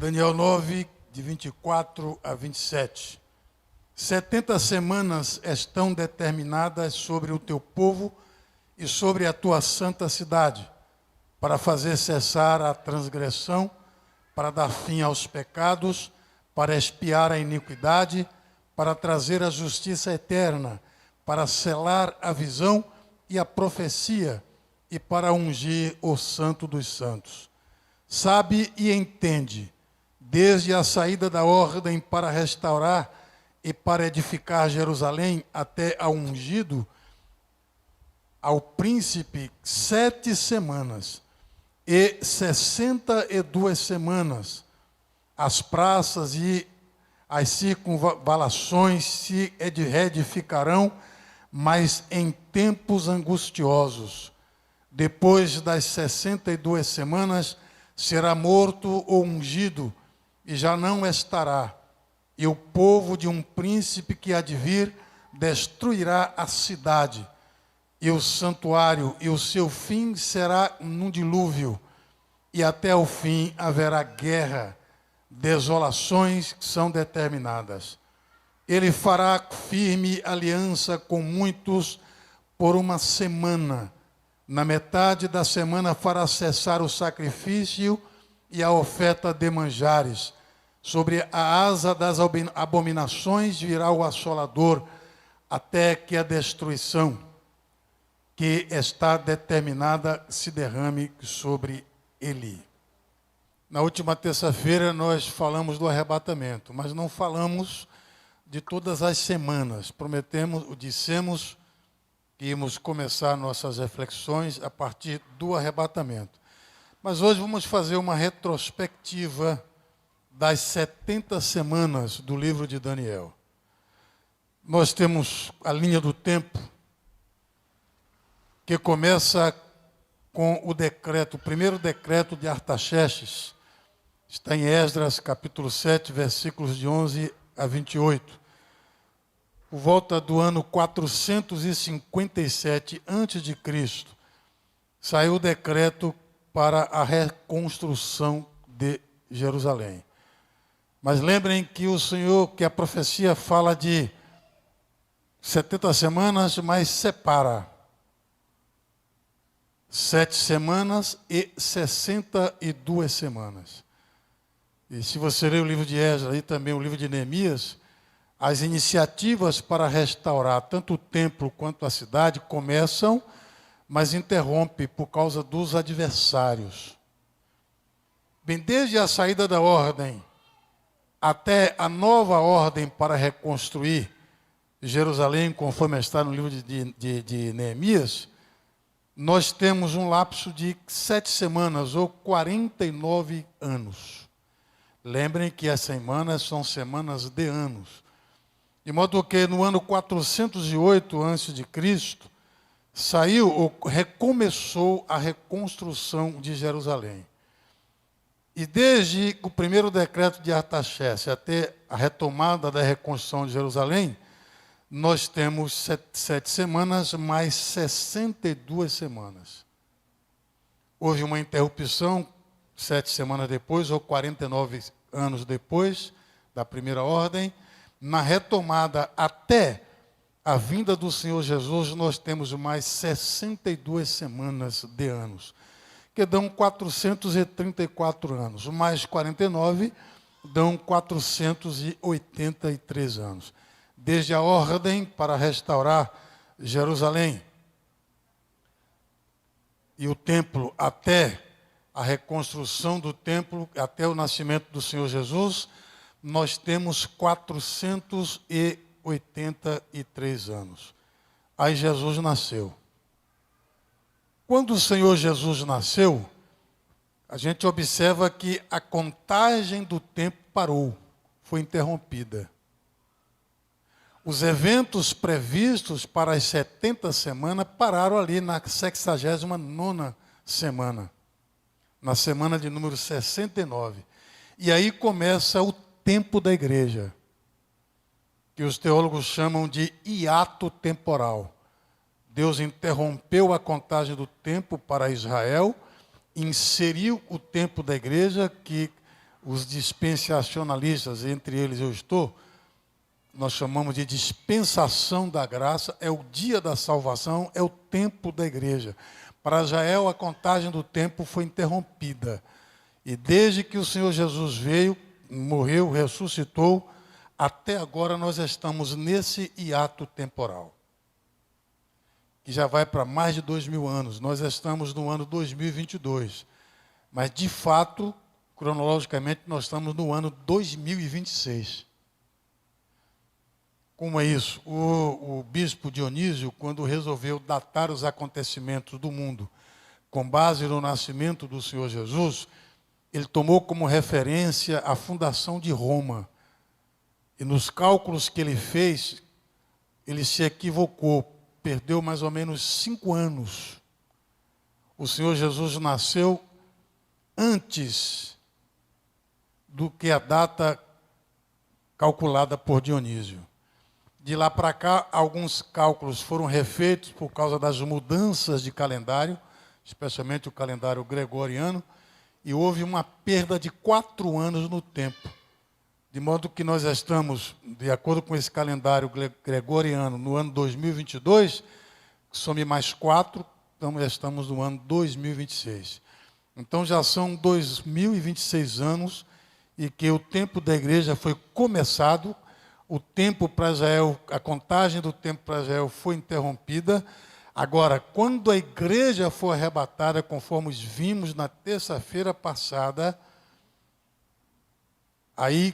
Daniel 9, de 24 a 27. 70 semanas estão determinadas sobre o teu povo e sobre a tua santa cidade, para fazer cessar a transgressão, para dar fim aos pecados, para expiar a iniquidade, para trazer a justiça eterna, para selar a visão e a profecia, e para ungir o Santo dos Santos. Sabe e entende, desde a saída da ordem para restaurar e para edificar Jerusalém até ao ungido, ao príncipe 7 semanas e 62 semanas, as praças e as circunvalações se reedificarão, mas em tempos angustiosos. Depois das 62 semanas, será morto ou ungido, e já não estará. E o povo de um príncipe que há de vir destruirá a cidade e o santuário, e o seu fim será num dilúvio, e até o fim haverá guerra, desolações são determinadas. Ele fará firme aliança com muitos por uma semana. Na metade da semana fará cessar o sacrifício e a oferta de manjares. Sobre a asa das abominações virá o assolador, até que a destruição que está determinada se derrame sobre ele. Na última terça-feira nós falamos do arrebatamento, mas não falamos de todas as semanas. Dissemos que íamos começar nossas reflexões a partir do arrebatamento. Mas hoje vamos fazer uma retrospectiva das 70 semanas do livro de Daniel. Nós temos a linha do tempo, que começa com o decreto, o primeiro decreto de Artaxerxes. Está em Esdras, capítulo 7, versículos de 11 a 28. Por volta do ano 457 a.C., saiu o decreto para a reconstrução de Jerusalém. Mas lembrem que que a profecia fala de 70 semanas, mas separa 7 semanas e 62 semanas. E se você ler o livro de Esdras e também o livro de Neemias, as iniciativas para restaurar tanto o templo quanto a cidade começam, mas interrompem por causa dos adversários. Bem, desde a saída da ordem até a nova ordem para reconstruir Jerusalém, conforme está no livro de Neemias, nós temos um lapso de 7 semanas, ou 49 anos. Lembrem que as semanas são semanas de anos. De modo que no ano 408 a.C., recomeçou a reconstrução de Jerusalém. E desde o primeiro decreto de Artaxerxes até a retomada da reconstrução de Jerusalém, nós temos 7 semanas mais 62 semanas. Houve uma interrupção 7 semanas depois, ou 49 anos depois da primeira ordem. Na retomada até a vinda do Senhor Jesus, nós temos mais 62 semanas de anos, que dão 434 anos. Mais 49 dão 483 anos. Desde a ordem para restaurar Jerusalém e o templo até a reconstrução do templo, até o nascimento do Senhor Jesus, nós temos 483 anos. Aí Jesus nasceu. Quando o Senhor Jesus nasceu, a gente observa que a contagem do tempo parou, foi interrompida. Os eventos previstos para as 70 semanas pararam ali na 69ª semana, na semana de número 69. E aí começa o tempo da igreja, que os teólogos chamam de hiato temporal. Deus interrompeu a contagem do tempo para Israel, inseriu o tempo da igreja, que os dispensacionalistas, entre eles eu estou, nós chamamos de dispensação da graça, é o dia da salvação, é o tempo da igreja. Para Israel, a contagem do tempo foi interrompida. E desde que o Senhor Jesus veio, morreu, ressuscitou, até agora nós estamos nesse hiato temporal, que já vai para mais de 2000 anos. Nós estamos no ano 2022. Mas, de fato, cronologicamente, nós estamos no ano 2026. Como é isso? O bispo Dionísio, quando resolveu datar os acontecimentos do mundo com base no nascimento do Senhor Jesus, ele tomou como referência a fundação de Roma. E nos cálculos que ele fez, ele se equivocou, perdeu mais ou menos 5 anos. O Senhor Jesus nasceu antes do que a data calculada por Dionísio. De lá para cá, alguns cálculos foram refeitos por causa das mudanças de calendário, especialmente o calendário gregoriano, e houve uma perda de 4 anos no tempo. De modo que nós estamos, de acordo com esse calendário gregoriano, no ano 2022, some mais 4, então estamos no ano 2026. Então já são 2026 anos e que o tempo da igreja foi começado, o tempo para Israel, a contagem do tempo para Israel foi interrompida. Agora, quando a igreja for arrebatada, conforme vimos na terça-feira passada, aí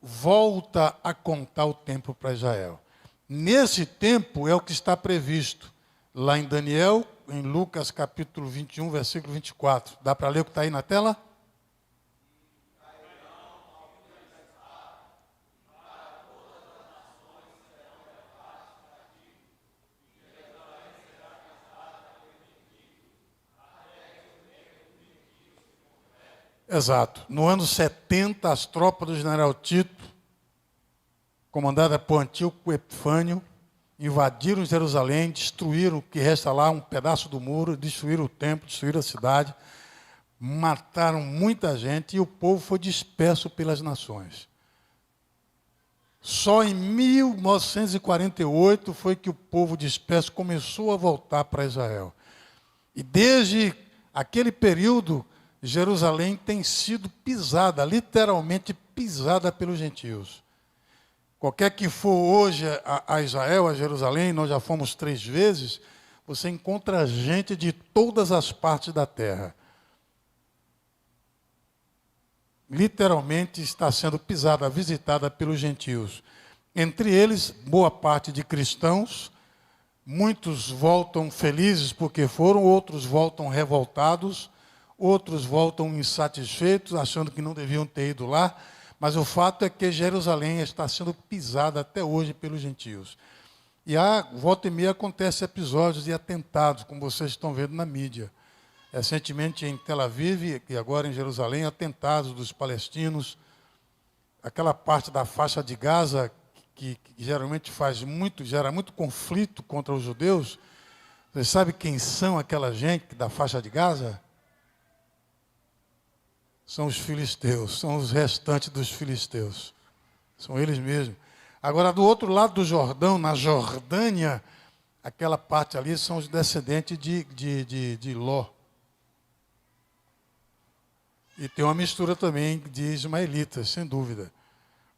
volta a contar o tempo para Israel. Nesse tempo é o que está previsto lá em Daniel, em Lucas capítulo 21, versículo 24. Dá para ler o que está aí na tela? Exato. No ano 70, as tropas do general Tito, comandada por Antíoco Epifânio, invadiram Jerusalém, destruíram o que resta lá, um pedaço do muro, destruíram o templo, destruíram a cidade, mataram muita gente e o povo foi disperso pelas nações. Só em 1948 foi que o povo disperso começou a voltar para Israel. E desde aquele período, Jerusalém tem sido pisada, literalmente pisada pelos gentios. Qualquer que for hoje a Israel, a Jerusalém, nós já fomos 3 vezes, você encontra gente de todas as partes da terra. Literalmente está sendo pisada, visitada pelos gentios. Entre eles, boa parte de cristãos, muitos voltam felizes porque foram, outros voltam revoltados, outros voltam insatisfeitos, achando que não deviam ter ido lá, mas o fato é que Jerusalém está sendo pisada até hoje pelos gentios. E volta e meia acontecem episódios de atentados, como vocês estão vendo na mídia. Recentemente em Tel Aviv e agora em Jerusalém, atentados dos palestinos. Aquela parte da faixa de Gaza, que geralmente gera muito conflito contra os judeus. Vocês sabem quem são aquela gente da faixa de Gaza? São os filisteus, são os restantes dos filisteus. São eles mesmos. Agora, do outro lado do Jordão, na Jordânia, aquela parte ali são os descendentes de Ló. E tem uma mistura também de ismaelitas, sem dúvida.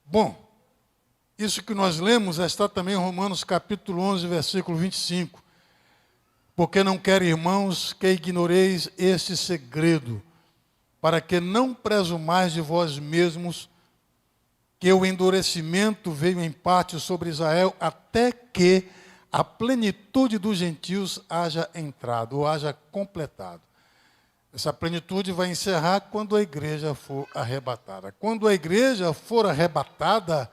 Bom, isso que nós lemos está também em Romanos capítulo 11, versículo 25. Porque não quero, irmãos, que ignoreis este segredo, para que não presumais de vós mesmos que o endurecimento veio em parte sobre Israel, até que a plenitude dos gentios haja entrado, ou haja completado. Essa plenitude vai encerrar quando a igreja for arrebatada. Quando a igreja for arrebatada,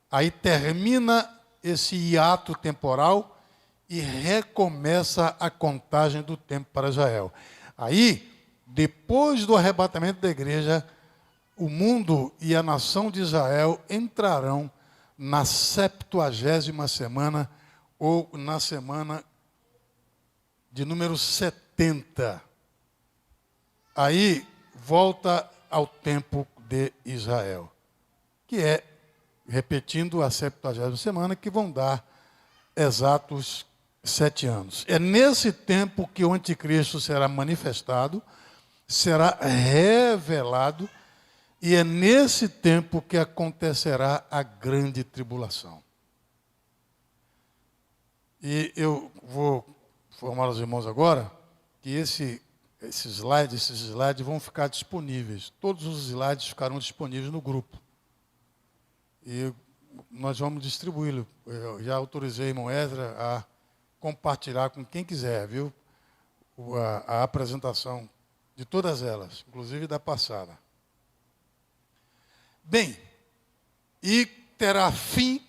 aí termina esse hiato temporal e recomeça a contagem do tempo para Israel. Aí, depois do arrebatamento da igreja, o mundo e a nação de Israel entrarão na 70ª semana, ou na semana de número 70. Aí volta ao tempo de Israel, que é, repetindo, a 70ª semana, que vão dar exatos 7 anos. É nesse tempo que o anticristo será manifestado, será revelado, e é nesse tempo que acontecerá a grande tribulação. E eu vou informar os irmãos agora que esses slides vão ficar disponíveis. Todos os slides ficarão disponíveis no grupo. E nós vamos distribuí-lo. Eu já autorizei o irmão Ezra a compartilhar com quem quiser, viu? A apresentação de todas elas, inclusive da passada. Bem, e terá fim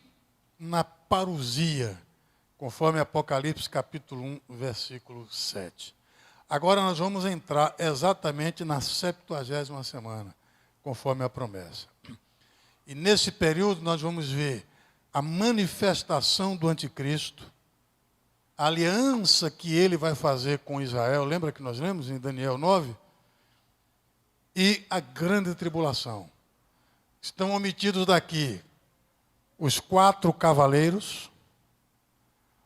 na parousia, conforme Apocalipse capítulo 1, versículo 7. Agora nós vamos entrar exatamente na 70ª semana, conforme a promessa. E nesse período nós vamos ver a manifestação do anticristo, a aliança que ele vai fazer com Israel, lembra que nós lemos em Daniel 9? E a grande tribulação. Estão omitidos daqui os 4 cavaleiros.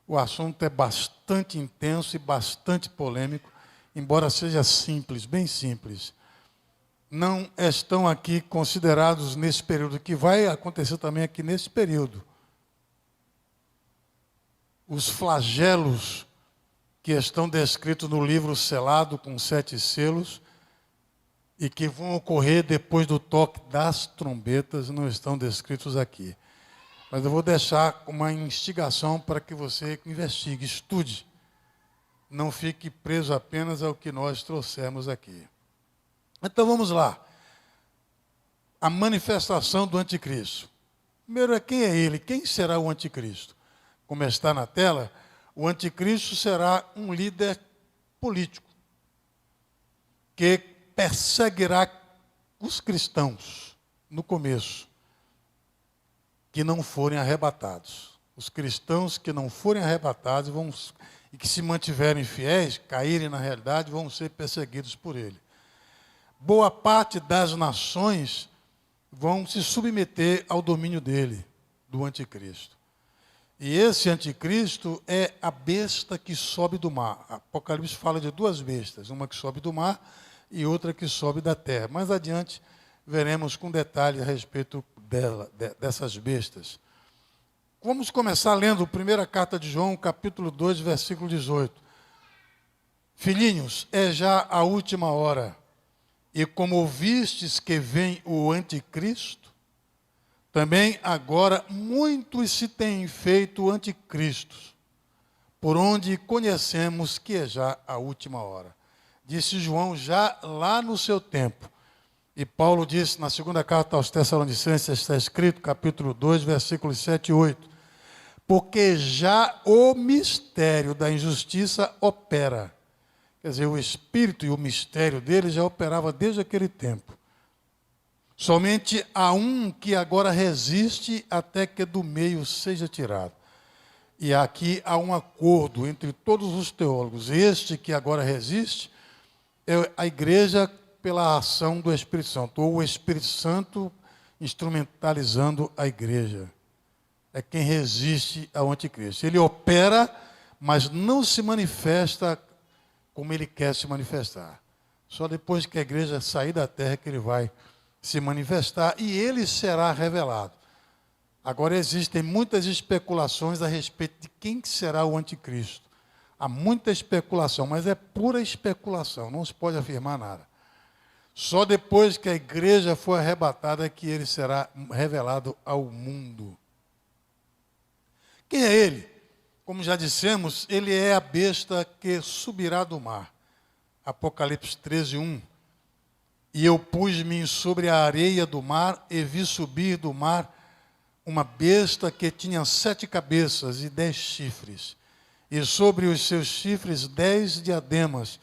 O assunto é bastante intenso e bastante polêmico, embora seja simples, bem simples. Não estão aqui considerados nesse período, que vai acontecer também aqui nesse período. Os flagelos que estão descritos no livro selado com 7 selos e que vão ocorrer depois do toque das trombetas não estão descritos aqui. Mas eu vou deixar uma instigação para que você investigue, estude. Não fique preso apenas ao que nós trouxemos aqui. Então vamos lá. A manifestação do anticristo. Primeiro, quem é ele? Quem será o anticristo? Como está na tela, o anticristo será um líder político que perseguirá os cristãos no começo, que não forem arrebatados. Os cristãos que não forem arrebatados e que se mantiverem fiéis, caírem na realidade, vão ser perseguidos por ele. Boa parte das nações vão se submeter ao domínio dele, do anticristo. E esse anticristo é a besta que sobe do mar. Apocalipse fala de 2 bestas, uma que sobe do mar e outra que sobe da terra. Mais adiante veremos com detalhe a respeito dessas bestas. Vamos começar lendo a primeira carta de João, capítulo 2, versículo 18. Filhinhos, é já a última hora, e como ouvistes que vem o anticristo, também agora muitos se têm feito anticristos, por onde conhecemos que é já a última hora. Disse João já lá no seu tempo. E Paulo disse na segunda carta aos Tessalonicenses, está escrito, capítulo 2, versículos 7 e 8. Porque já o mistério da injustiça opera. Quer dizer, o espírito e o mistério dele já operava desde aquele tempo. Somente há um que agora resiste até que do meio seja tirado. E aqui há um acordo entre todos os teólogos. Este que agora resiste é a igreja pela ação do Espírito Santo, ou o Espírito Santo instrumentalizando a igreja. É quem resiste ao anticristo. Ele opera, mas não se manifesta como ele quer se manifestar. Só depois que a igreja sair da terra que ele vai se manifestar e ele será revelado. Agora existem muitas especulações a respeito de quem será o anticristo. Há muita especulação, mas é pura especulação, não se pode afirmar nada. Só depois que a igreja for arrebatada é que ele será revelado ao mundo. Quem é ele? Como já dissemos, ele é a besta que subirá do mar. Apocalipse 13, 1. E eu pus-me sobre a areia do mar e vi subir do mar uma besta que tinha 7 cabeças e 10 chifres. E sobre os seus chifres 10 diademas.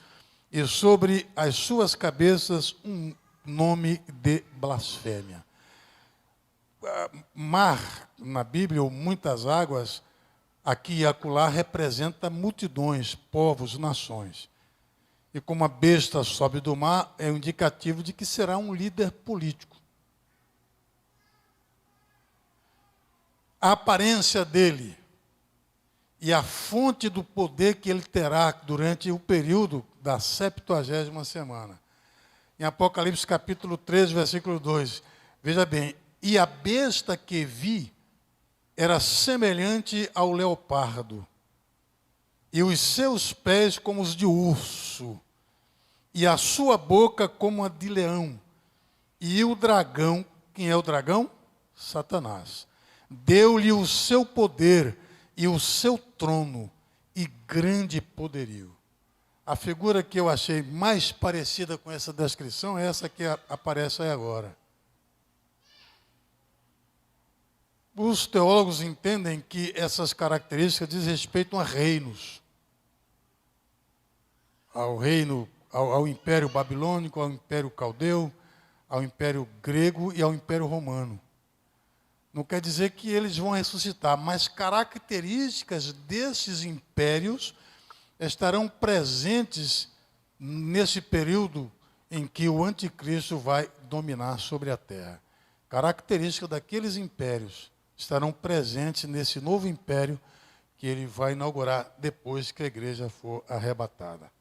E sobre as suas cabeças um nome de blasfêmia. Mar, na Bíblia, ou muitas águas, aqui e acolá, representa multidões, povos, nações. e como a besta sobe do mar, é um indicativo de que será um líder político. A aparência dele e a fonte do poder que ele terá durante o período da 70ª semana. Em Apocalipse capítulo 13, versículo 2, veja bem, e a besta que vi era semelhante ao leopardo, e os seus pés como os de urso, e a sua boca como a de leão. E o dragão, quem é o dragão? Satanás. Deu-lhe o seu poder e o seu trono e grande poderio. A figura que eu achei mais parecida com essa descrição é essa que aparece aí agora. Os teólogos entendem que essas características dizem respeito a reinos. Ao Império Babilônico, ao Império Caldeu, ao Império Grego e ao Império Romano. Não quer dizer que eles vão ressuscitar, mas características desses impérios estarão presentes nesse período em que o anticristo vai dominar sobre a terra. Características daqueles impérios estarão presentes nesse novo império que ele vai inaugurar depois que a igreja for arrebatada.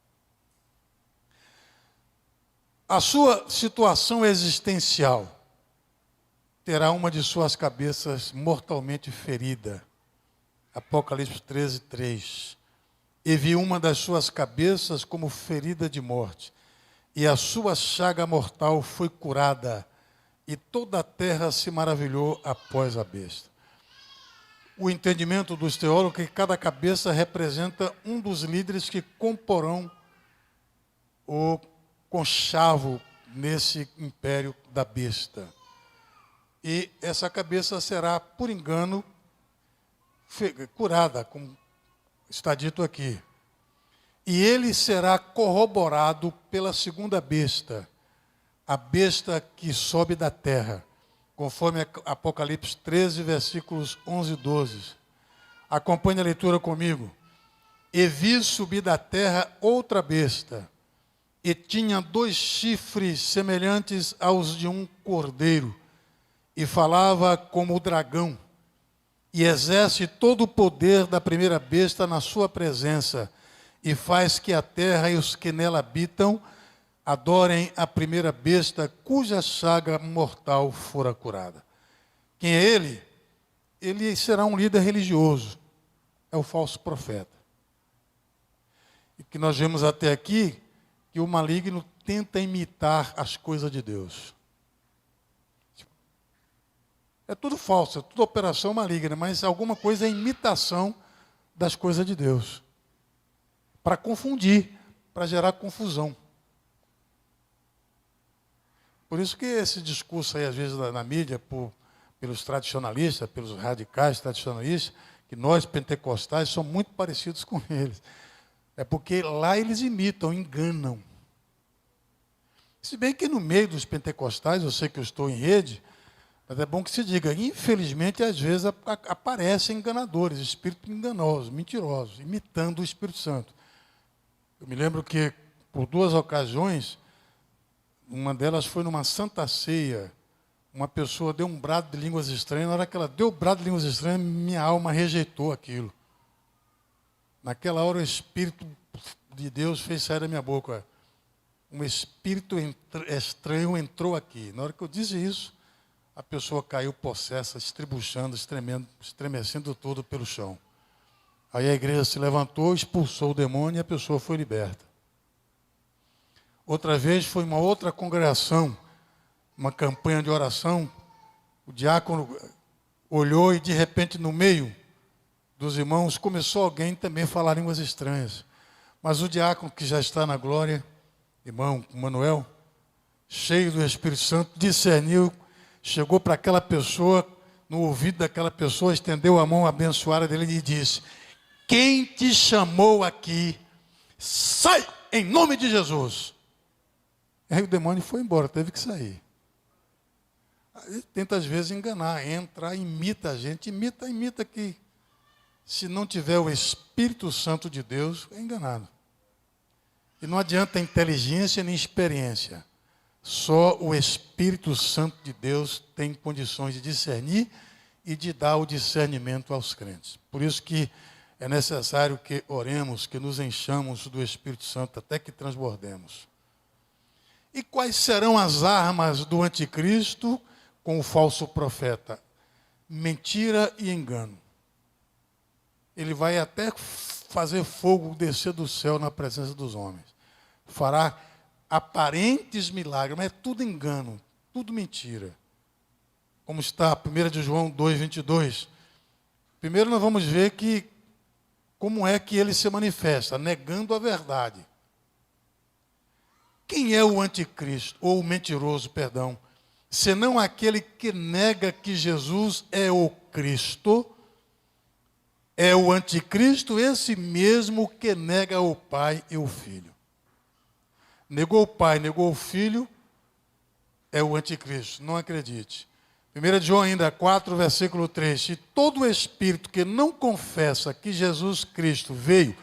A sua situação existencial terá uma de suas cabeças mortalmente ferida. Apocalipse 13, 3. E vi uma das suas cabeças como ferida de morte, e a sua chaga mortal foi curada, e toda a terra se maravilhou após a besta. O entendimento dos teólogos é que cada cabeça representa um dos líderes que comporão o conchavo nesse império da besta. E essa cabeça será, por engano, curada, como está dito aqui. E ele será corroborado pela segunda besta, a besta que sobe da terra, conforme Apocalipse 13, versículos 11 e 12. Acompanhe a leitura comigo. E vi subir da terra outra besta, e tinha 2 chifres semelhantes aos de um cordeiro, e falava como o dragão, e exerce todo o poder da primeira besta na sua presença, e faz que a terra e os que nela habitam adorem a primeira besta, cuja chaga mortal fora curada. Quem é ele? Ele será um líder religioso, é o falso profeta. E que nós vemos até aqui, que o maligno tenta imitar as coisas de Deus. É tudo falso, é tudo operação maligna, mas alguma coisa é imitação das coisas de Deus. Para confundir, para gerar confusão. Por isso que esse discurso aí, às vezes, na mídia, pelos tradicionalistas, pelos radicais tradicionalistas, que nós, pentecostais, somos muito parecidos com eles. É porque lá eles imitam, enganam. Se bem que no meio dos pentecostais, eu sei que eu estou em rede, mas é bom que se diga, infelizmente, às vezes aparecem enganadores, espíritos enganosos, mentirosos, imitando o Espírito Santo. Eu me lembro que, por 2 ocasiões, uma delas foi numa santa ceia, uma pessoa deu um brado de línguas estranhas, na hora que ela deu o brado de línguas estranhas, minha alma rejeitou aquilo. Naquela hora o Espírito de Deus fez sair da minha boca. Um espírito estranho entrou aqui. Na hora que eu disse isso, a pessoa caiu possessa, estribuchando, estremecendo todo pelo chão. Aí a igreja se levantou, expulsou o demônio e a pessoa foi liberta. Outra vez foi uma outra congregação, uma campanha de oração. O diácono olhou e de repente no meio dos irmãos começou alguém também a falar línguas estranhas. Mas o diácono que já está na glória, irmão Manuel, cheio do Espírito Santo, discerniu, chegou para aquela pessoa, no ouvido daquela pessoa, estendeu a mão abençoada dele e disse: quem te chamou aqui, sai em nome de Jesus. Aí o demônio foi embora, teve que sair. Aí tenta às vezes enganar, entra, imita a gente, imita que se não tiver o Espírito Santo de Deus, é enganado. E não adianta inteligência nem experiência. Só o Espírito Santo de Deus tem condições de discernir e de dar o discernimento aos crentes. Por isso que é necessário que oremos, que nos enchamos do Espírito Santo até que transbordemos. E quais serão as armas do anticristo com o falso profeta? Mentira e engano. Ele vai até fazer fogo descer do céu na presença dos homens. Fará aparentes milagres, mas é tudo engano, tudo mentira. Como está 1 de João 2:22. Primeiro nós vamos ver como é que ele se manifesta, negando a verdade. Quem é o anticristo, ou o mentiroso, perdão, senão aquele que nega que Jesus é o Cristo? É o anticristo esse mesmo que nega o Pai e o Filho. Negou o Pai, negou o Filho, é o anticristo, não acredite. 1 de João ainda 4, versículo 3. E todo espírito que não confessa que Jesus Cristo veio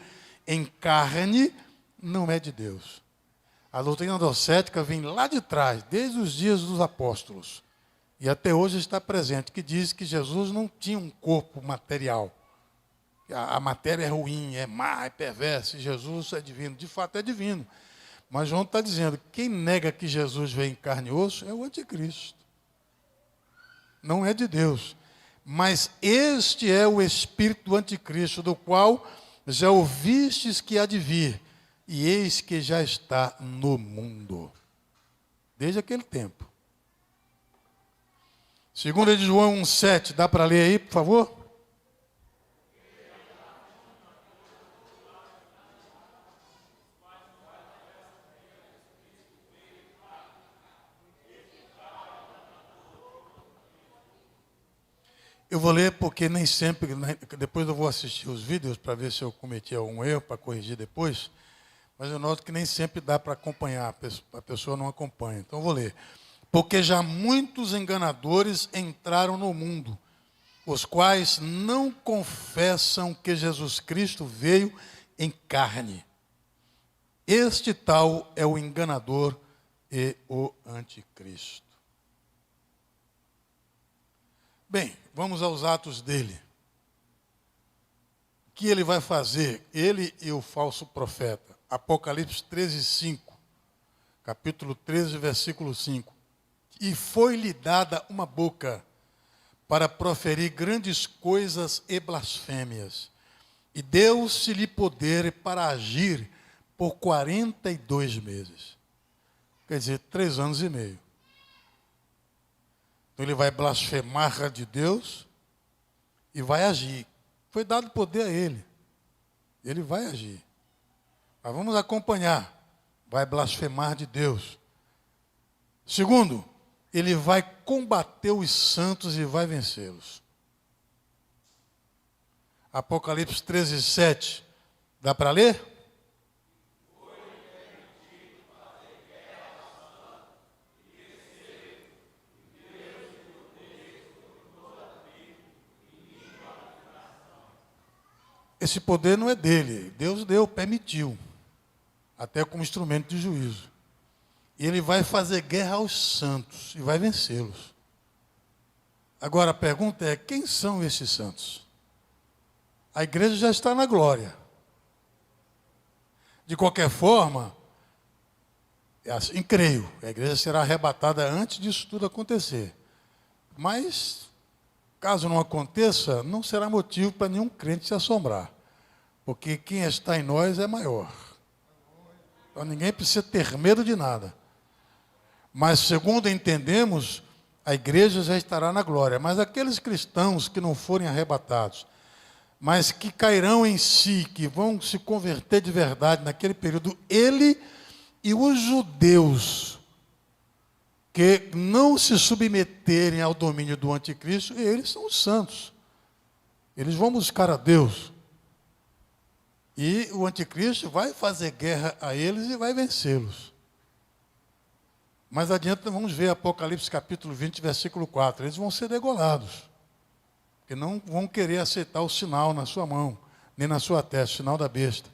em carne, não é de Deus. A doutrina docética vem lá de trás, desde os dias dos apóstolos. E até hoje está presente, que diz que Jesus não tinha um corpo material. A matéria é ruim, é má, é perversa, e Jesus é divino. De fato é divino. Mas João está dizendo, quem nega que Jesus veio em carne e osso é o anticristo. Não é de Deus. Mas este é o espírito do anticristo, do qual já ouvistes que há de vir, e eis que já está no mundo. Desde aquele tempo. 2 de João 1,7, dá para ler aí, por favor? Eu vou ler porque nem sempre, depois eu vou assistir os vídeos para ver se eu cometi algum erro, para corrigir depois, mas eu noto que nem sempre dá para acompanhar, a pessoa não acompanha. Então eu vou ler. Porque já muitos enganadores entraram no mundo, os quais não confessam que Jesus Cristo veio em carne. Este tal é o enganador e o anticristo. Bem, vamos aos atos dele. O que ele vai fazer? Ele e o falso profeta. Apocalipse 13:5. Capítulo 13, versículo 5. E foi-lhe dada uma boca para proferir grandes coisas e blasfêmias. E deu-se-lhe poder para agir por 42 meses. Quer dizer, 3 anos e meio. Então ele vai blasfemar de Deus e vai agir. Foi dado poder a ele. Ele vai agir. Mas vamos acompanhar. Vai blasfemar de Deus. Segundo, ele vai combater os santos e vai vencê-los. Apocalipse 13:7. Dá para ler? Esse poder não é dele, Deus deu, permitiu, até como instrumento de juízo. E ele vai fazer guerra aos santos e vai vencê-los. Agora a pergunta é, quem são esses santos? A igreja já está na glória. De qualquer forma, é assim, creio, a igreja será arrebatada antes disso tudo acontecer. Mas, caso não aconteça, não será motivo para nenhum crente se assombrar. Porque quem está em nós é maior. Então ninguém precisa ter medo de nada. Mas, segundo entendemos, a igreja já estará na glória. Mas aqueles cristãos que não forem arrebatados, mas que cairão em si, que vão se converter de verdade naquele período, ele e os judeus que não se submeterem ao domínio do anticristo, eles são os santos. Eles vão buscar a Deus. E o anticristo vai fazer guerra a eles e vai vencê-los. Mais adiante vamos ver Apocalipse capítulo 20, versículo 4. Eles vão ser degolados. Porque não vão querer aceitar o sinal na sua mão, nem na sua testa, o sinal da besta.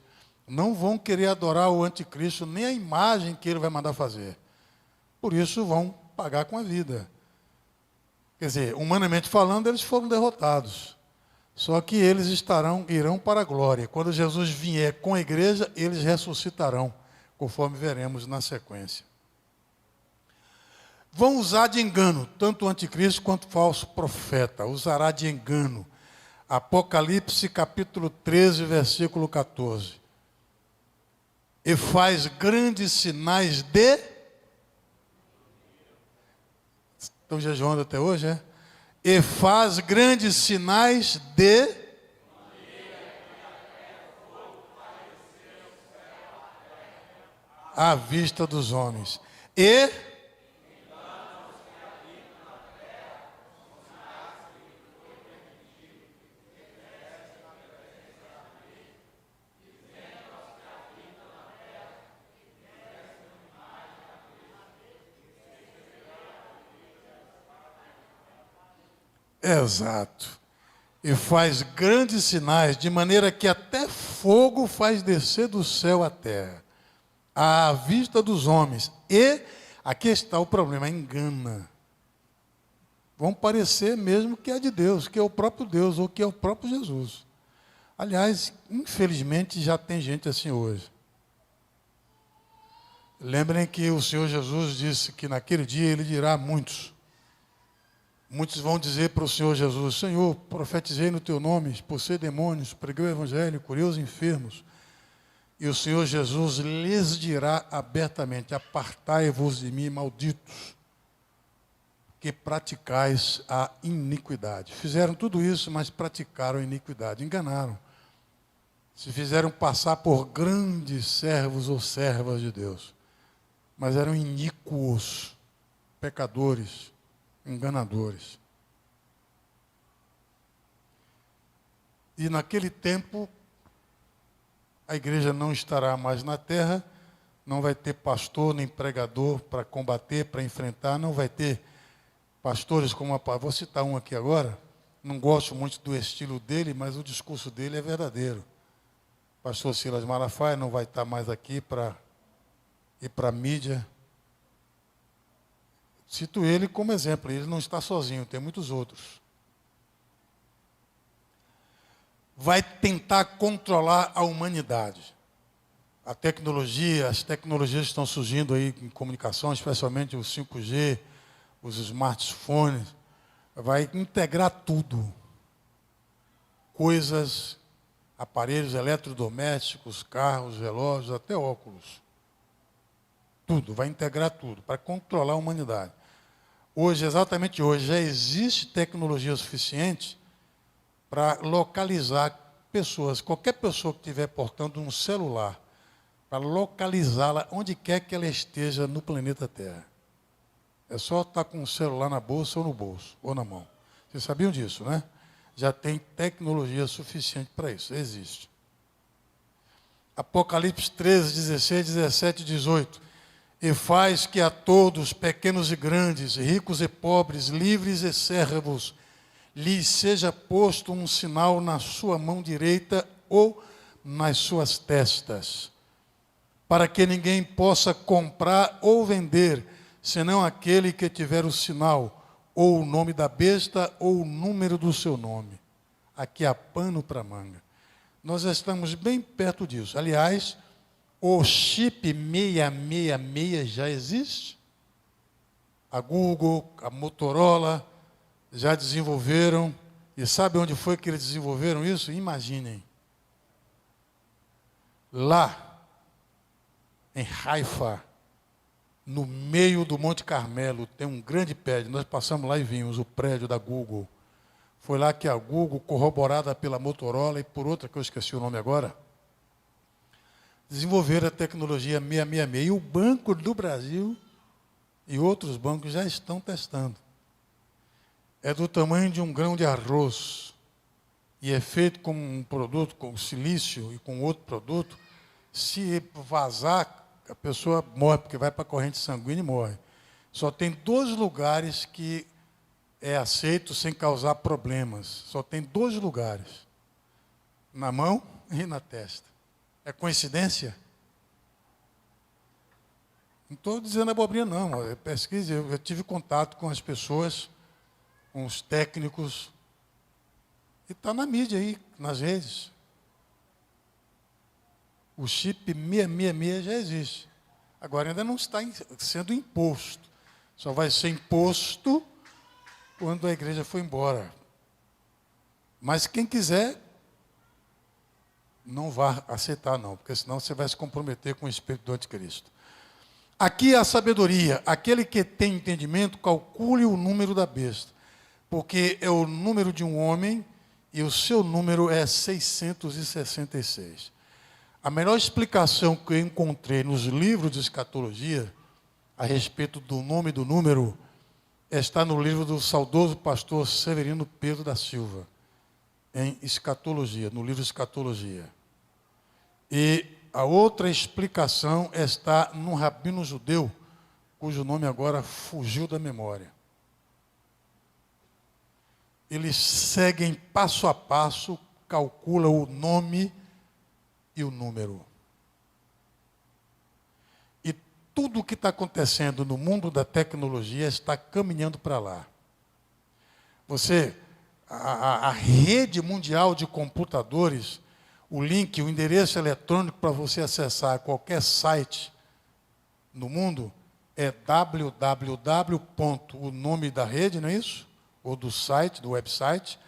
Não vão querer adorar o anticristo, nem a imagem que ele vai mandar fazer. Por isso vão pagar com a vida. Quer dizer, humanamente falando, eles foram derrotados. Só que eles irão para a glória. Quando Jesus vier com a igreja, eles ressuscitarão, conforme veremos na sequência. Vão usar de engano, tanto o anticristo quanto o falso profeta. Usará de engano. Apocalipse capítulo 13, versículo 14. E faz grandes sinais de... Estão jejuando até hoje, é? E faz grandes sinais de... à vista dos homens. E... Exato. E faz grandes sinais, de maneira que até fogo faz descer do céu à terra, à vista dos homens. E, aqui está o problema, engana. Vão parecer mesmo que é de Deus, que é o próprio Deus, ou que é o próprio Jesus. Aliás, infelizmente, já tem gente assim hoje. Lembrem que o Senhor Jesus disse que naquele dia Ele dirá a muitos. Muitos vão dizer para o Senhor Jesus: Senhor, profetizei no teu nome, expulsei demônios, preguei o evangelho, curei os enfermos. E o Senhor Jesus lhes dirá abertamente: apartai-vos de mim, malditos, que praticais a iniquidade. Fizeram tudo isso, mas praticaram a iniquidade, enganaram. Se fizeram passar por grandes servos ou servas de Deus, mas eram iníquos, pecadores, enganadores. E naquele tempo, a igreja não estará mais na terra, não vai ter pastor nem pregador para combater, para enfrentar, não vai ter pastores como vou citar um aqui agora, não gosto muito do estilo dele, mas o discurso dele é verdadeiro. Pastor Silas Malafaia não vai estar mais aqui para ir para a mídia. Cito ele como exemplo, ele não está sozinho, tem muitos outros. Vai tentar controlar a humanidade. A tecnologia, as tecnologias estão surgindo aí em comunicação, especialmente o 5G, os smartphones, vai integrar tudo. Coisas, aparelhos eletrodomésticos, carros, relógios, até óculos. Tudo, vai integrar tudo, para controlar a humanidade. Hoje, exatamente hoje, já existe tecnologia suficiente para localizar pessoas, qualquer pessoa que estiver portando um celular, para localizá-la onde quer que ela esteja no planeta Terra. É só estar com o celular na bolsa ou no bolso, ou na mão. Vocês sabiam disso, né? Já tem tecnologia suficiente para isso, existe. Apocalipse 13, 16, 17 e 18. E faz que a todos, pequenos e grandes, ricos e pobres, livres e servos, lhes seja posto um sinal na sua mão direita ou nas suas testas, para que ninguém possa comprar ou vender, senão aquele que tiver o sinal, ou o nome da besta, ou o número do seu nome. Aqui há pano para manga. Nós estamos bem perto disso. Aliás, o chip 666 já existe. A Google, a Motorola já desenvolveram. E sabe onde foi que eles desenvolveram isso? Imaginem. Lá, em Haifa, no meio do Monte Carmelo, tem um grande prédio. Nós passamos lá e vimos o prédio da Google. Foi lá que a Google, corroborada pela Motorola e por outra que eu esqueci o nome agora, desenvolveram a tecnologia 666. E o Banco do Brasil e outros bancos já estão testando. É do tamanho de um grão de arroz. E é feito com um produto, com silício e com outro produto. Se vazar, a pessoa morre, porque vai para a corrente sanguínea e morre. Só tem 2 lugares que é aceito sem causar problemas. Só tem 2 lugares. Na mão e na testa. É coincidência? Não estou dizendo abobrinha, não. Pesquise, eu tive contato com as pessoas, com os técnicos, e está na mídia aí, nas redes. O chip 666 já existe. Agora ainda não está sendo imposto. Só vai ser imposto quando a igreja for embora. Mas quem quiser, não vai aceitar não, porque senão você vai se comprometer com o espírito do anticristo. Aqui é a sabedoria. Aquele que tem entendimento, calcule o número da besta. Porque é o número de um homem e o seu número é 666. A melhor explicação que eu encontrei nos livros de escatologia a respeito do nome e do número está no livro do saudoso pastor Severino Pedro da Silva, em escatologia, no livro Escatologia. E a outra explicação está num rabino judeu, cujo nome agora fugiu da memória. Eles seguem passo a passo, calculam o nome e o número. E tudo o que está acontecendo no mundo da tecnologia está caminhando para lá. A rede mundial de computadores, o link, o endereço eletrônico para você acessar qualquer site no mundo é www. O nome da rede, não é isso? Ou do site, do website,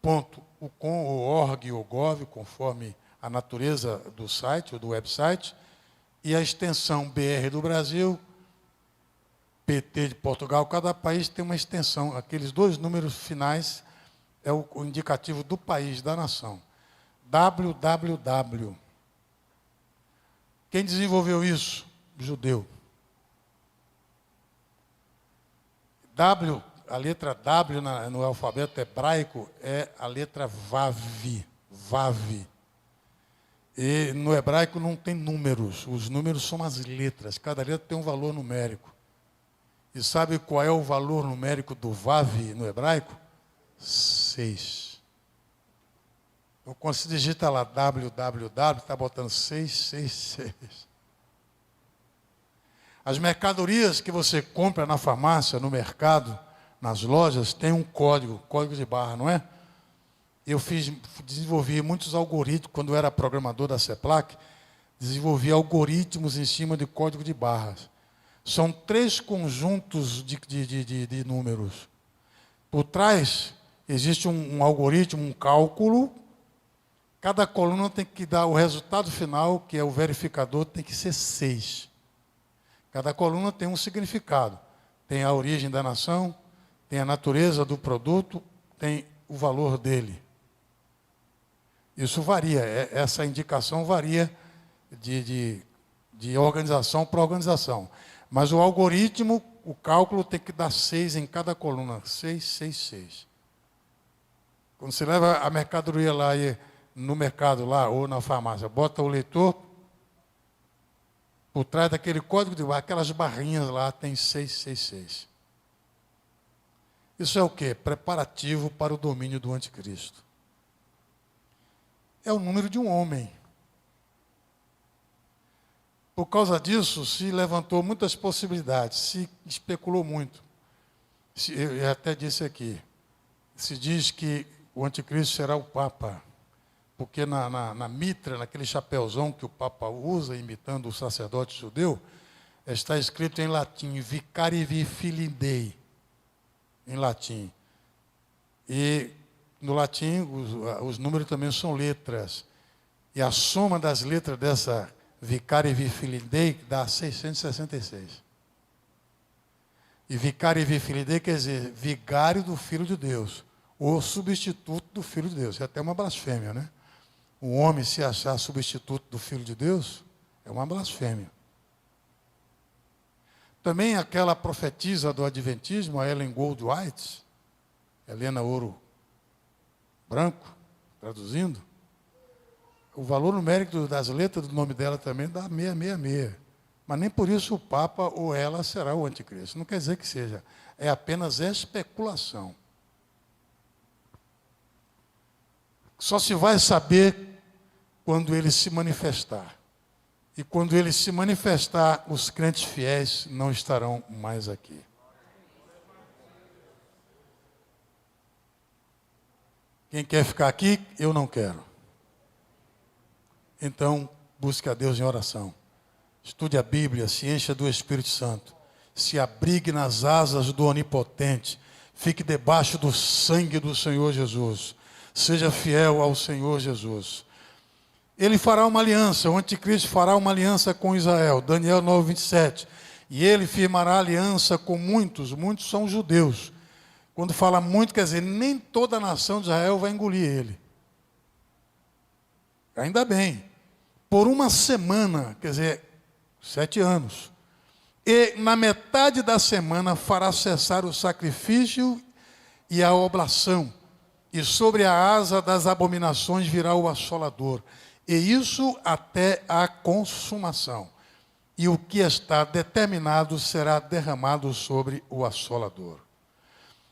.com, ou org, ou gov, conforme a natureza do site ou do website, e a extensão BR do Brasil, PT de Portugal. Cada país tem uma extensão. Aqueles dois números finais é o indicativo do país, da nação. www. Quem desenvolveu isso? Judeu. A letra W no alfabeto hebraico é a letra Vav. Vav. E no hebraico não tem números. Os números são as letras. Cada letra tem um valor numérico. E sabe qual é o valor numérico do Vav no hebraico? 6. Então, quando se digita lá www, está botando 666. As mercadorias que você compra na farmácia, no mercado, nas lojas, tem um código de barra, não é? Eu desenvolvi muitos algoritmos, quando eu era programador da CEPLAC, desenvolvi algoritmos em cima de código de barras. São 3 conjuntos de números. Por trás, existe um algoritmo, um cálculo. Cada coluna tem que dar o resultado final, que é o verificador, tem que ser 6. Cada coluna tem um significado. Tem a origem da nação, tem a natureza do produto, tem o valor dele. Isso varia, essa indicação varia de organização para organização. Mas o algoritmo, o cálculo tem que dar 6 em cada coluna. 6, 6, 6. Quando você leva a mercadoria lá, no mercado lá, ou na farmácia, bota o leitor, por trás daquele código de barra, aquelas barrinhas lá, tem 666. Isso é o quê? Preparativo para o domínio do anticristo. É o número de um homem. Por causa disso, se levantou muitas possibilidades, se especulou muito. Eu até disse aqui, se diz que o anticristo será o Papa, porque na mitra, naquele chapéuzão que o Papa usa, imitando o sacerdote judeu, está escrito em latim, Vicarivi Filii Dei, em latim. E no latim, os números também são letras. E a soma das letras dessa Vicarivi Filii Dei dá 666. E Vicarivi Filii Dei quer dizer vigário do Filho de Deus, ou substituto do Filho de Deus. É até uma blasfêmia, né? Um homem se achar substituto do Filho de Deus é uma blasfêmia. Também aquela profetisa do Adventismo, a Ellen Goldwhite, Helena Ouro Branco, traduzindo, o valor numérico das letras do nome dela também dá 666. Mas nem por isso o Papa ou ela será o anticristo. Não quer dizer que seja. É apenas especulação. Só se vai saber quando ele se manifestar. E quando ele se manifestar, os crentes fiéis não estarão mais aqui. Quem quer ficar aqui, eu não quero. Então, busque a Deus em oração. Estude a Bíblia, se encha do Espírito Santo. Se abrigue nas asas do Onipotente. Fique debaixo do sangue do Senhor Jesus. Seja fiel ao Senhor Jesus. Ele fará uma aliança, o anticristo fará uma aliança com Israel. Daniel 9, 27. E ele firmará aliança com muitos são judeus. Quando fala muito, quer dizer, nem toda a nação de Israel vai engolir ele. Ainda bem. Por uma semana, quer dizer, 7 anos. E na metade da semana fará cessar o sacrifício e a oblação. E sobre a asa das abominações virá o assolador. E isso até a consumação. E o que está determinado será derramado sobre o assolador.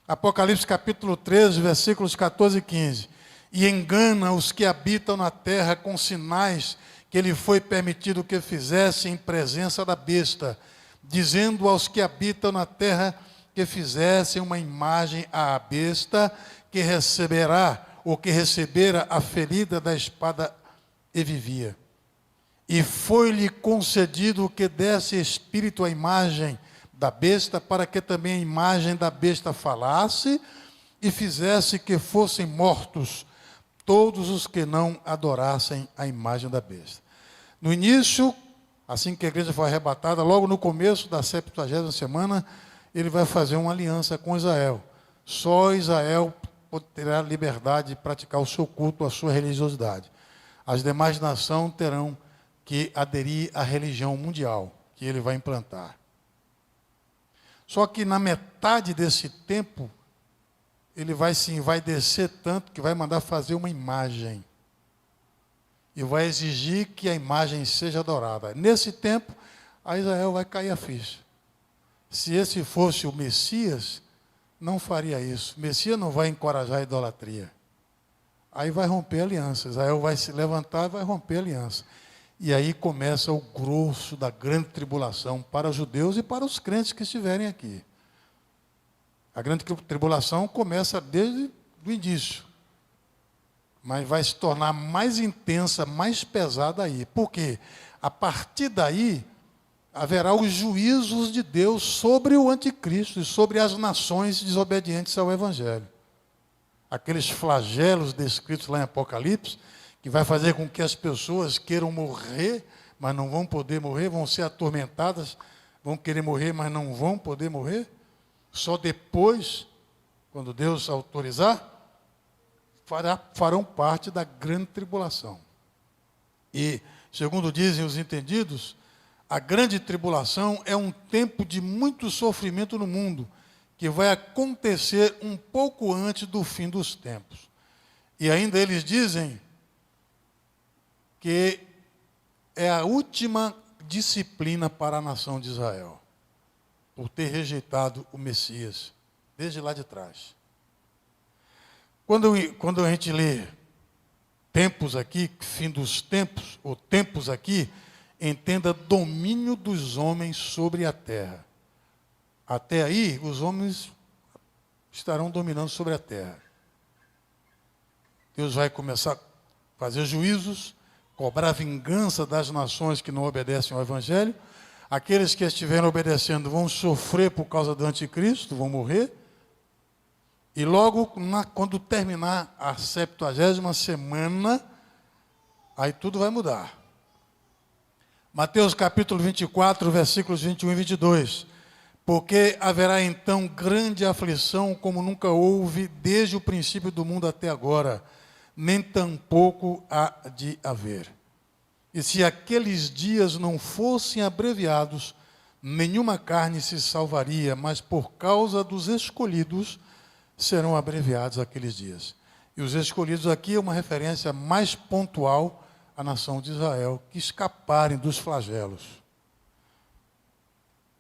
Apocalipse capítulo 13, versículos 14 e 15. E engana os que habitam na terra com sinais que lhe foi permitido que fizesse em presença da besta, dizendo aos que habitam na terra que fizessem uma imagem à besta que receberá, ou que recebera a ferida da espada e vivia. E foi-lhe concedido que desse espírito à imagem da besta, para que também a imagem da besta falasse e fizesse que fossem mortos todos os que não adorassem a imagem da besta. No início, assim que a igreja foi arrebatada, logo no começo da 70ª semana, ele vai fazer uma aliança com Israel. Só Israel terá liberdade de praticar o seu culto, a sua religiosidade. As demais nações terão que aderir à religião mundial que ele vai implantar. Só que na metade desse tempo, ele vai se envaidecer tanto que vai mandar fazer uma imagem. E vai exigir que a imagem seja adorada. Nesse tempo, a Israel vai cair a ficha. Se esse fosse o Messias, não faria isso. O Messias não vai encorajar a idolatria. Aí vai romper a aliança. Israel vai se levantar e vai romper a aliança. E aí começa o grosso da grande tribulação para os judeus e para os crentes que estiverem aqui. A grande tribulação começa desde o início. Mas vai se tornar mais intensa, mais pesada aí. Por quê? A partir daí, haverá os juízos de Deus sobre o anticristo e sobre as nações desobedientes ao Evangelho. Aqueles flagelos descritos lá em Apocalipse, que vai fazer com que as pessoas queiram morrer, mas não vão poder morrer, vão ser atormentadas, vão querer morrer, mas não vão poder morrer. Só depois, quando Deus autorizar, farão parte da grande tribulação. E, segundo dizem os entendidos, a grande tribulação é um tempo de muito sofrimento no mundo, que vai acontecer um pouco antes do fim dos tempos. E ainda eles dizem que é a última disciplina para a nação de Israel, por ter rejeitado o Messias, desde lá de trás. Quando a gente lê tempos aqui, fim dos tempos, ou tempos aqui, entenda domínio dos homens sobre a terra. Até aí, os homens estarão dominando sobre a terra. Deus vai começar a fazer juízos, cobrar vingança das nações que não obedecem ao Evangelho. Aqueles que estiverem obedecendo vão sofrer por causa do anticristo, vão morrer. E logo, quando terminar a 70ª semana, aí tudo vai mudar. Mateus capítulo 24, versículos 21 e 22. Porque haverá então grande aflição, como nunca houve desde o princípio do mundo até agora, nem tampouco há de haver. E se aqueles dias não fossem abreviados, nenhuma carne se salvaria, mas por causa dos escolhidos, serão abreviados aqueles dias. E os escolhidos aqui é uma referência mais pontual à nação de Israel, que escaparem dos flagelos.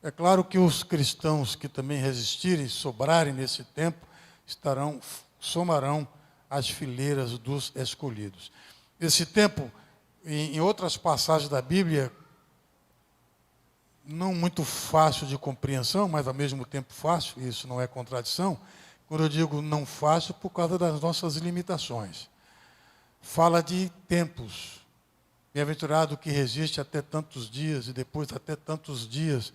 É claro que os cristãos que também resistirem, sobrarem nesse tempo, somarão as fileiras dos escolhidos. Esse tempo em outras passagens da Bíblia, não muito fácil de compreensão, mas ao mesmo tempo fácil, isso não é contradição, quando eu digo não fácil, por causa das nossas limitações. Fala de tempos. Bem-aventurado que resiste até tantos dias e depois até tantos dias.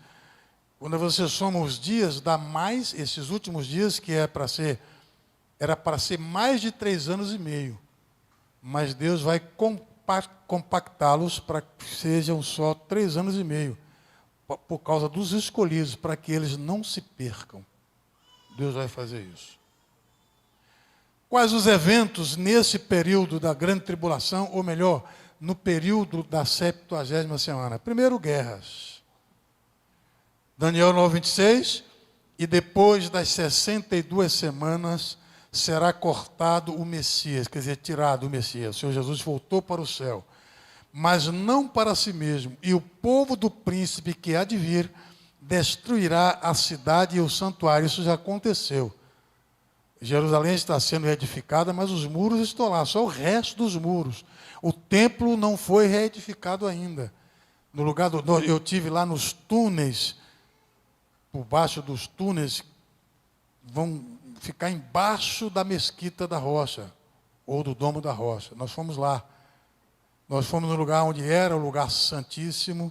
Quando você soma os dias, dá mais, esses últimos dias, que era para ser mais de 3 anos e meio. Mas Deus vai compactá-los para que sejam só 3 anos e meio. Por causa dos escolhidos, para que eles não se percam. Deus vai fazer isso. Quais os eventos nesse período da grande tribulação, ou melhor, no período da 70ª semana? Primeiro, guerras. Daniel 9:26, e depois das 62 semanas será cortado o Messias, quer dizer, tirado o Messias. O Senhor Jesus voltou para o céu, mas não para si mesmo. E o povo do príncipe que há de vir destruirá a cidade e o santuário. Isso já aconteceu. Jerusalém está sendo reedificada, mas os muros estão lá, só o resto dos muros. O templo não foi reedificado ainda. No lugar eu tive lá nos túneis, por baixo dos túneis, vão ficar embaixo da mesquita da rocha, ou do domo da rocha. Nós fomos lá. Nós fomos no lugar onde era o lugar santíssimo.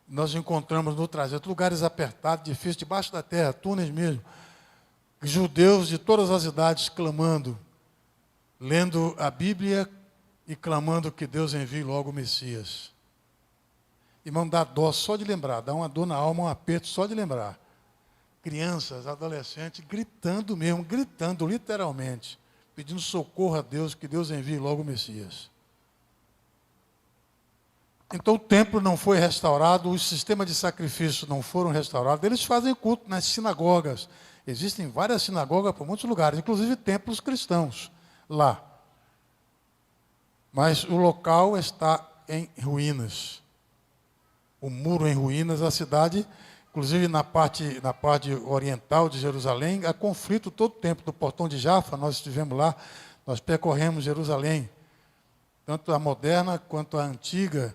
Nós encontramos no trajeto lugares apertados, difíceis, debaixo da terra, túneis mesmo. Judeus de todas as idades clamando, lendo a Bíblia e clamando que Deus envie logo o Messias. Irmão, dá dó só de lembrar, dá uma dor na alma, um aperto só de lembrar. Crianças, adolescentes, gritando mesmo, gritando literalmente, pedindo socorro a Deus, que Deus envie logo o Messias. Então o templo não foi restaurado, os sistemas de sacrifício não foram restaurados, eles fazem culto nas sinagogas. Existem várias sinagogas por muitos lugares, inclusive templos cristãos lá. Mas o local está em ruínas. O muro em ruínas, a cidade, inclusive na parte oriental de Jerusalém, há conflito todo o tempo. Do portão de Jafa, nós estivemos lá, nós percorremos Jerusalém. Tanto a moderna quanto a antiga,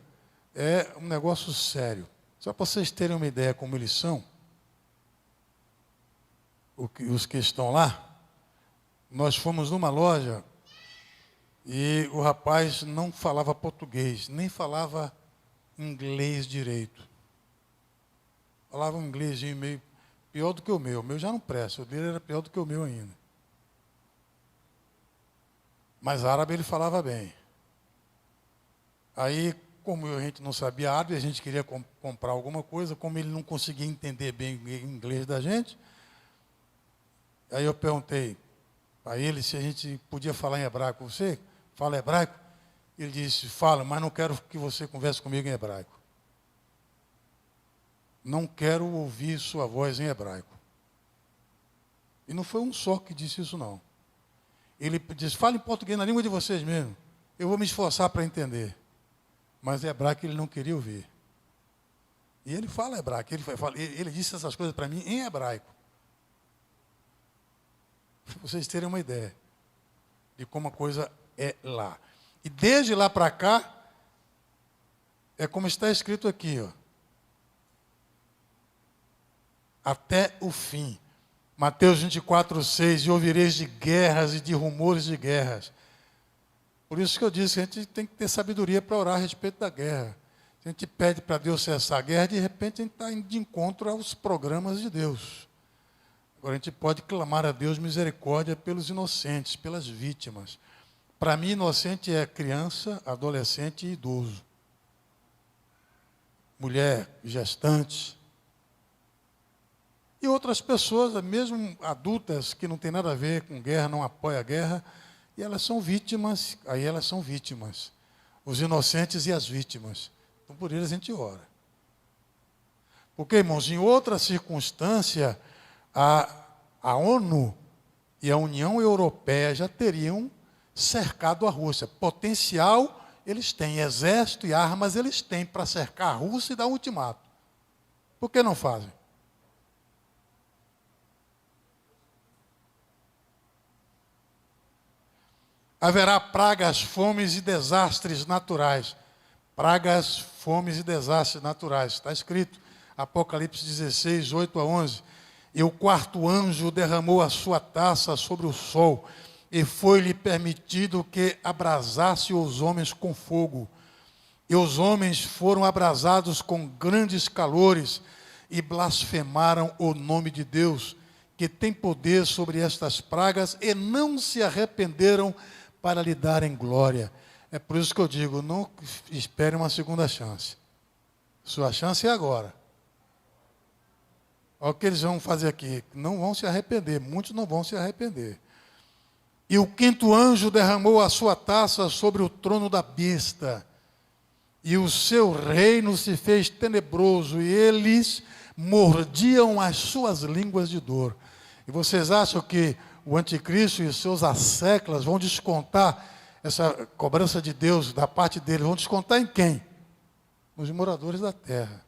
é um negócio sério. Só para vocês terem uma ideia como eles são, os que estão lá, nós fomos numa loja e o rapaz não falava português, nem falava inglês direito. Falava um inglesinho meio pior do que o meu. O meu já não presta, o dele era pior do que o meu ainda. Mas árabe ele falava bem. Aí, como a gente não sabia árabe, a gente queria comprar alguma coisa, como ele não conseguia entender bem o inglês da gente, aí eu perguntei a ele se a gente podia falar em hebraico. Você fala hebraico? Ele disse, fala, mas não quero que você converse comigo em hebraico. Não quero ouvir sua voz em hebraico. E não foi um só que disse isso, não. Ele disse, fala em português, na língua de vocês mesmo. Eu vou me esforçar para entender. Mas hebraico ele não queria ouvir. E ele fala hebraico. Ele disse essas coisas para mim em hebraico. Para vocês terem uma ideia de como a coisa é lá. E desde lá para cá, é como está escrito aqui, ó. Até o fim. Mateus 24:6, e ouvireis de guerras e de rumores de guerras. Por isso que eu disse que a gente tem que ter sabedoria para orar a respeito da guerra. A gente pede para Deus cessar a guerra, de repente a gente está indo de encontro aos programas de Deus. Agora a gente pode clamar a Deus misericórdia pelos inocentes, pelas vítimas. Para mim, inocente é criança, adolescente e idoso. Mulher, gestante. E outras pessoas, mesmo adultas, que não tem nada a ver com guerra, não apoiam a guerra, e elas são vítimas, aí elas são vítimas. Os inocentes e as vítimas. Então, por eles a gente ora. Porque, irmãos, em outra circunstância, a ONU e a União Europeia já teriam cercado a Rússia. Potencial eles têm, exército e armas eles têm para cercar a Rússia e dar um ultimato. Por que não fazem? Haverá pragas, fomes e desastres naturais. Pragas, fomes e desastres naturais. Está escrito, Apocalipse 16, 8 a 11. E o quarto anjo derramou a sua taça sobre o sol, e foi-lhe permitido que abrasasse os homens com fogo. E os homens foram abrasados com grandes calores, e blasfemaram o nome de Deus, que tem poder sobre estas pragas, e não se arrependeram para lhe darem glória. É por isso que eu digo, não espere uma segunda chance. Sua chance é agora. Olha o que eles vão fazer aqui. Não vão se arrepender, muitos não vão se arrepender. E o quinto anjo derramou a sua taça sobre o trono da besta, e o seu reino se fez tenebroso, e eles mordiam as suas línguas de dor. E vocês acham que o anticristo e os seus asseclas vão descontar essa cobrança de Deus da parte dele? Vão descontar em quem? Nos moradores da terra.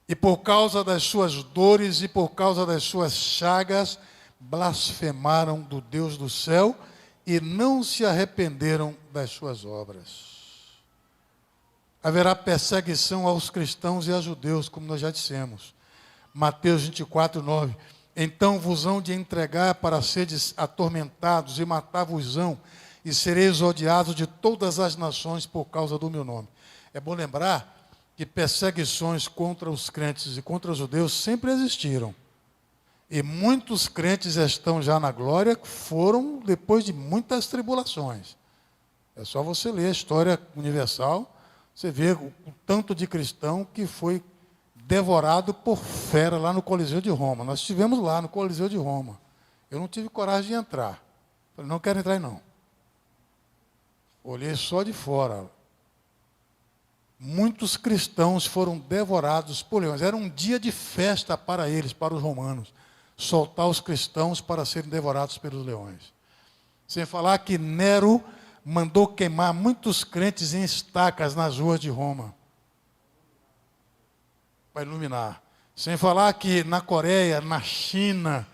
E por causa das suas dores e por causa das suas chagas, blasfemaram do Deus do céu e não se arrependeram das suas obras. Haverá perseguição aos cristãos e a judeus, como nós já dissemos. Mateus 24, 9. Então vos hão de entregar para seres atormentados e matar-vos-ão, e sereis odiados de todas as nações por causa do meu nome. É bom lembrar que perseguições contra os crentes e contra os judeus sempre existiram. E muitos crentes estão já na glória, foram depois de muitas tribulações. É só você ler a história universal, você vê o tanto de cristão que foi devorado por fera lá no Coliseu de Roma. Nós estivemos lá no Coliseu de Roma. Eu não tive coragem de entrar. Falei, não quero entrar não. Olhei só de fora. Muitos cristãos foram devorados por leões. Era um dia de festa para eles, para os romanos. Soltar os cristãos para serem devorados pelos leões. Sem falar que Nero mandou queimar muitos crentes em estacas nas ruas de Roma. Para iluminar. Sem falar que na Coreia, na China,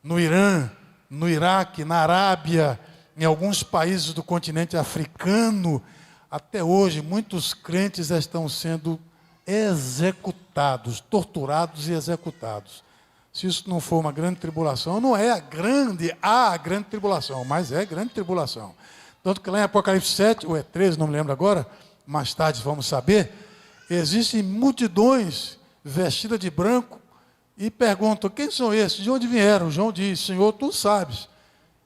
no Irã, no Iraque, na Arábia, em alguns países do continente africano, até hoje, muitos crentes estão sendo executados, torturados e executados. Se isso não for uma grande tribulação, não é a grande tribulação, mas é grande tribulação. Tanto que lá em Apocalipse 7, ou é 13, não me lembro agora, mais tarde vamos saber, existem multidões vestidas de branco e perguntam, quem são esses? De onde vieram? João diz, Senhor, tu sabes.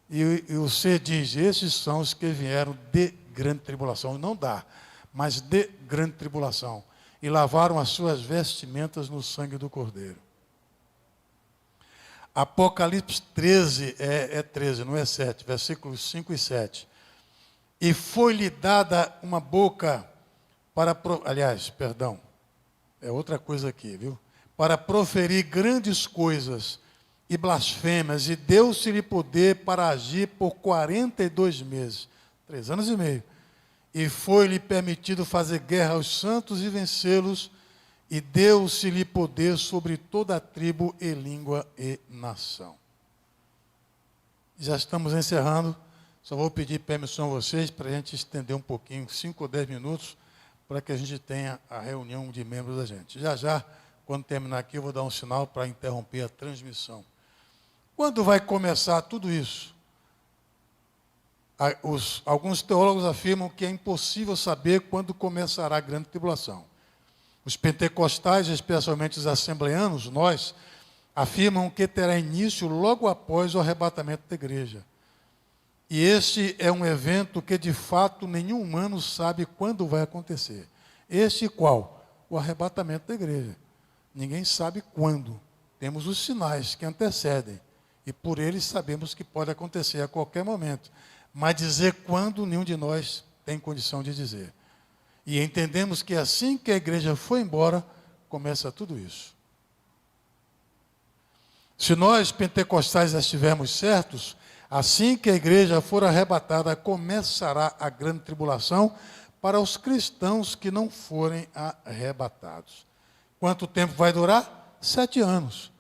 E você diz, esses são os que vieram de grande tribulação. Não dá, mas de grande tribulação. E lavaram as suas vestimentas no sangue do Cordeiro. Apocalipse 13, é 13, não é 7, versículos 5 e 7. E foi-lhe dada uma boca para... é outra coisa aqui, viu? Para proferir grandes coisas e blasfêmias, e deu-se-lhe poder para agir por 42 meses, 3 anos e meio. E foi-lhe permitido fazer guerra aos santos e vencê-los, e deu-se-lhe poder sobre toda a tribo e língua e nação. Já estamos encerrando, só vou pedir permissão a vocês para a gente estender um pouquinho, 5 ou 10 minutos, para que a gente tenha a reunião de membros da gente. Já, quando terminar aqui, eu vou dar um sinal para interromper a transmissão. Quando vai começar tudo isso? Alguns teólogos afirmam que é impossível saber quando começará a grande tribulação. Os pentecostais, especialmente os assembleanos, nós, afirmam que terá início logo após o arrebatamento da igreja. E este é um evento que, de fato, nenhum humano sabe quando vai acontecer. Este qual? O arrebatamento da igreja. Ninguém sabe quando. Temos os sinais que antecedem. E por eles sabemos que pode acontecer a qualquer momento. Mas dizer quando, nenhum de nós tem condição de dizer. E entendemos que assim que a igreja foi embora, começa tudo isso. Se nós, pentecostais, estivermos certos, assim que a igreja for arrebatada, começará a grande tribulação para os cristãos que não forem arrebatados. Quanto tempo vai durar? 7 anos.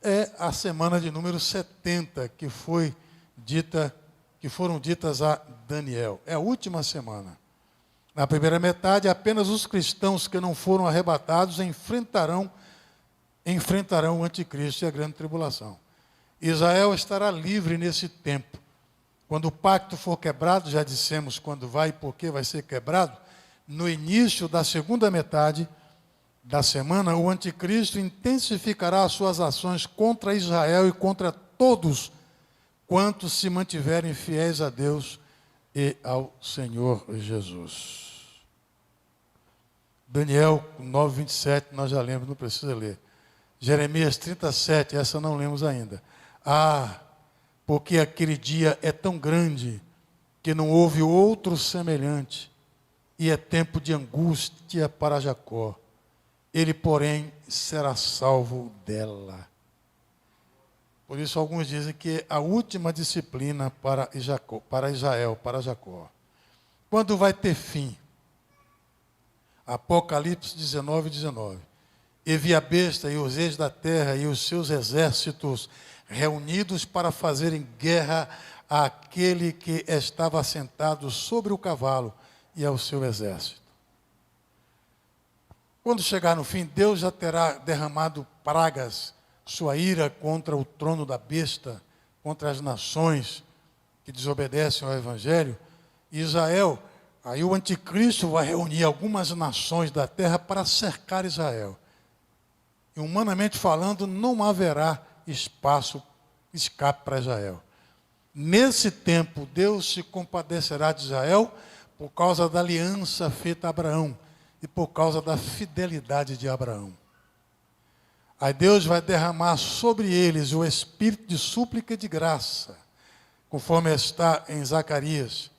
É a semana de número 70 que foi dita que foram ditas a Daniel. É a última semana. Na primeira metade, apenas os cristãos que não foram arrebatados enfrentarão o anticristo e a grande tribulação. Israel estará livre nesse tempo. Quando o pacto for quebrado, já dissemos quando vai e por que vai ser quebrado, no início da segunda metade da semana, o anticristo intensificará as suas ações contra Israel e contra todos quantos se mantiverem fiéis a Deus e ao Senhor Jesus. Daniel 9:27, nós já lemos, não precisa ler. Jeremias 37, essa não lemos ainda. Porque aquele dia é tão grande que não houve outro semelhante, e é tempo de angústia para Jacó. Ele, porém, será salvo dela. Por isso, alguns dizem que é a última disciplina para Israel, para Jacó. Quando vai ter fim? Apocalipse 19:19. E vi a besta e os reis da terra e os seus exércitos reunidos para fazerem guerra àquele que estava assentado sobre o cavalo e ao seu exército. Quando chegar no fim, Deus já terá derramado pragas, sua ira contra o trono da besta, contra as nações que desobedecem ao Evangelho. E Israel, aí o anticristo vai reunir algumas nações da terra para cercar Israel. E humanamente falando, não haverá escape para Israel. Nesse tempo, Deus se compadecerá de Israel por causa da aliança feita a Abraão e por causa da fidelidade de Abraão. Aí Deus vai derramar sobre eles o espírito de súplica e de graça, conforme está em Zacarias.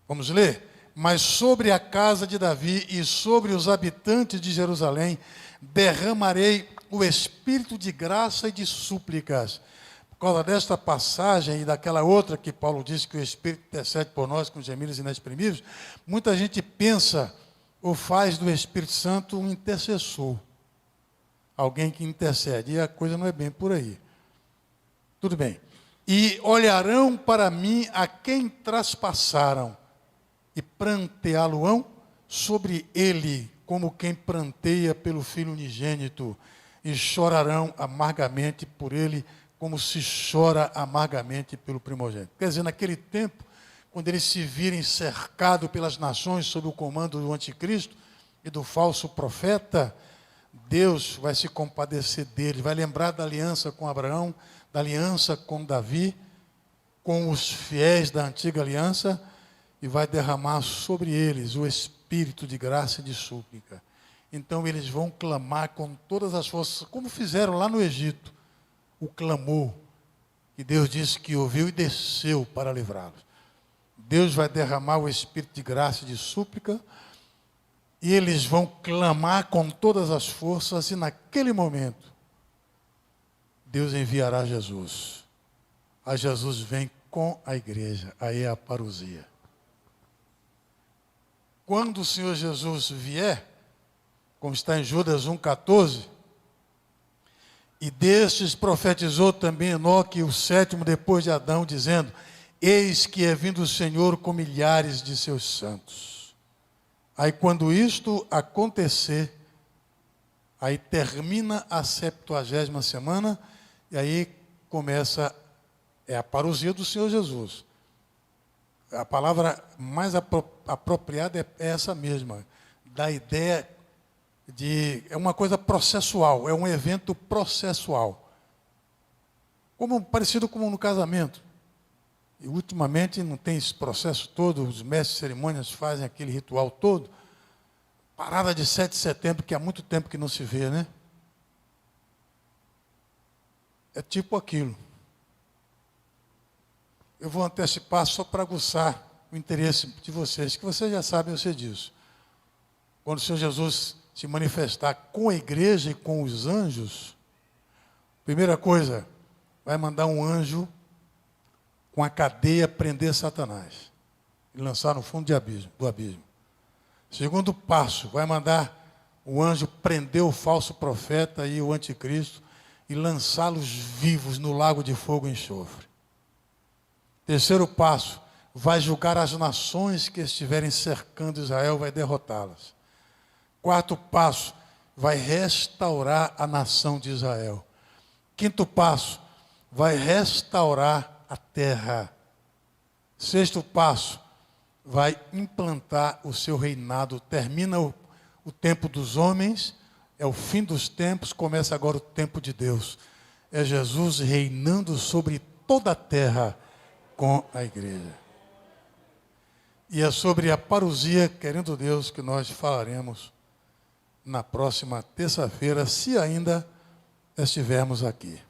Vamos ler? Mas sobre a casa de Davi e sobre os habitantes de Jerusalém derramarei o espírito de graça e de súplicas. Por causa desta passagem e daquela outra que Paulo disse que o Espírito intercede por nós com gemidos inexprimíveis, muita gente pensa ou faz do Espírito Santo um intercessor. Alguém que intercede. E a coisa não é bem por aí. Tudo bem. E olharão para mim a quem traspassaram e pranteá-lo-ão sobre ele, como quem pranteia pelo filho unigênito, e chorarão amargamente por ele, como se chora amargamente pelo primogênito. Quer dizer, naquele tempo, quando eles se virem cercados pelas nações sob o comando do anticristo e do falso profeta, Deus vai se compadecer deles, vai lembrar da aliança com Abraão, da aliança com Davi, com os fiéis da antiga aliança, e vai derramar sobre eles o espírito de graça e de súplica. Então eles vão clamar com todas as forças, como fizeram lá no Egito, o clamor, que Deus disse que ouviu e desceu para livrá-los. Deus vai derramar o espírito de graça e de súplica, e eles vão clamar com todas as forças, e naquele momento, Deus enviará Jesus. A Jesus vem com a igreja, aí é a parousia. Quando o Senhor Jesus vier, como está em Judas 1,14, e destes profetizou também Enoque, o sétimo depois de Adão, dizendo: eis que é vindo o Senhor com milhares de seus santos. Aí quando isto acontecer, aí termina a 70ª semana, e aí começa, a parousia do Senhor Jesus. A palavra mais apropriada é essa mesma, da ideia de, é uma coisa processual, é um evento processual. Parecido como no casamento. E ultimamente não tem esse processo todo, os mestres de cerimônias fazem aquele ritual todo. Parada de 7 de setembro, que há muito tempo que não se vê, né? É tipo aquilo. Eu vou antecipar só para aguçar o interesse de vocês, que vocês já sabem, eu sei disso. Quando o Senhor Jesus se manifestar com a igreja e com os anjos, primeira coisa, vai mandar um anjo com a cadeia prender Satanás e lançar no fundo do abismo. Segundo passo, vai mandar o anjo prender o falso profeta e o anticristo e lançá-los vivos no lago de fogo e enxofre. Terceiro passo, vai julgar as nações que estiverem cercando Israel, vai derrotá-las. Quarto passo, vai restaurar a nação de Israel. Quinto passo, vai restaurar a terra. Sexto passo, vai implantar o seu reinado. Termina o tempo dos homens, é o fim dos tempos, começa agora o tempo de Deus. É Jesus reinando sobre toda a terra com a igreja. E é sobre a parousia, querendo Deus, que nós falaremos na próxima terça-feira, se ainda estivermos aqui.